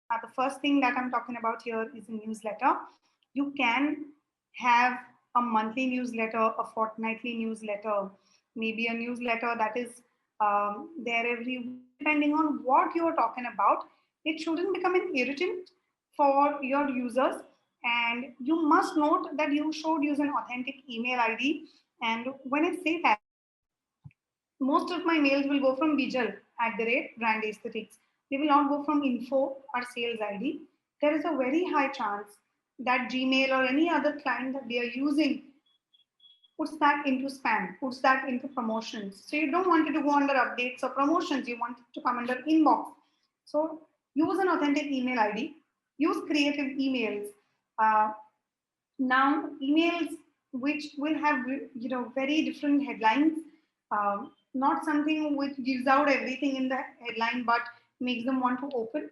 The first thing that I'm talking about here is a newsletter. You can have a monthly newsletter, a fortnightly newsletter, maybe a newsletter that is there every week, depending on what you're talking about. It shouldn't become an irritant for your users. And you must note that you should use an authentic email ID. And when I say that, most of my mails will go from Bijal @ brand aesthetics. They will not go from info or sales ID. There is a very high chance that Gmail or any other client that they are using puts that into spam, puts that into promotions. So you don't want it to go under updates or promotions. You want it to come under inbox. So use an authentic email ID. Use creative emails. Uh, Now emails which will have very different headlines, not something which gives out everything in the headline but makes them want to open.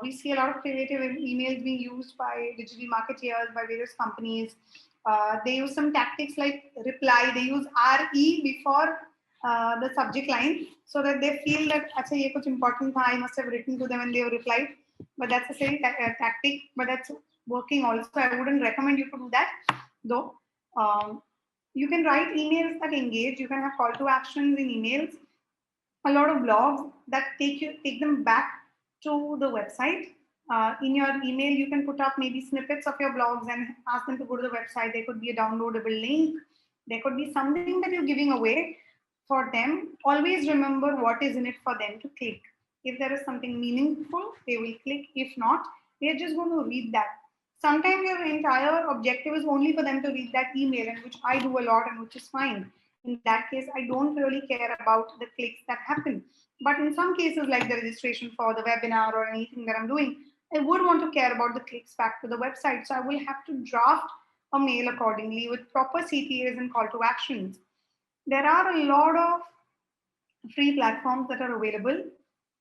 We see a lot of creative emails being used by digital marketeers, by various companies. They use some tactics like reply. They use RE before the subject line so that they feel that acha ye kuch important tha, I must have written to them and they have replied. But that's a silly tactic, but that's working also. I wouldn't recommend you to do that though. Um, you can write emails that engage. You can have call to actions in emails. A lot of blogs that take them back to the website. In your email, you can put up maybe snippets of your blogs and ask them to go to the website. There could be a downloadable link. There could be something that you're giving away for them. Always remember what is in it for them to click. If there is something meaningful, they will click. If not, they're just going to read that. Sometimes your entire objective is only for them to read that email, and which I do a lot, and which is fine. In that case, I don't really care about the clicks that happen. But in some cases, like the registration for the webinar or anything that I'm doing, I would want to care about the clicks back to the website. So I will have to draft a mail accordingly with proper CTAs and call to actions. There are a lot of free platforms that are available.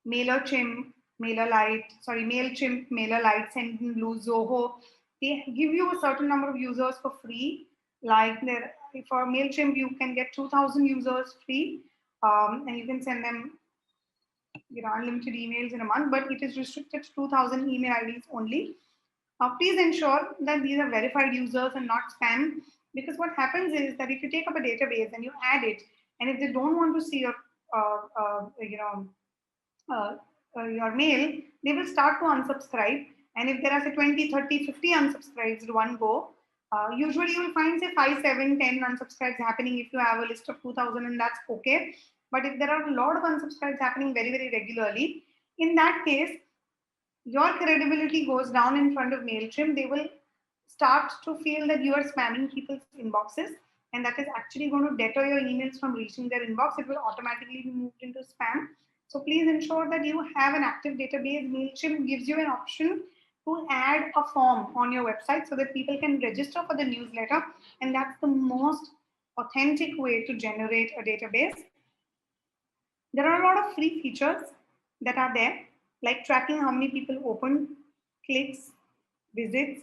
MailerChimp, MailChimp, MailerLite, Sendinblue, Zoho. They give you a certain number of users for free. Like there, for MailChimp, you can get 2,000 users free, and you can send them unlimited emails in a month, but it is restricted to 2,000 email IDs only. Please ensure that these are verified users and not spam, because what happens is that if you take up a database and you add it, and if they don't want to see uh, uh, you know uh, your mail, they will start to unsubscribe. And if there are say 20, 30, 50 unsubscribes in one go, usually you will find say 5, 7, 10 unsubscribes happening if you have a list of 2,000, and that's okay. But if there are a lot of unsubscribes happening very, very regularly, in that case, your credibility goes down in front of MailChimp. They will start to feel that you are spamming people's inboxes, and that is actually going to deter your emails from reaching their inbox. It will automatically be moved into spam. So please ensure that you have an active database. MailChimp gives you an option to add a form on your website so that people can register for the newsletter, and that's the most authentic way to generate a database. There are a lot of free features that are there, like tracking how many people open, clicks, visits,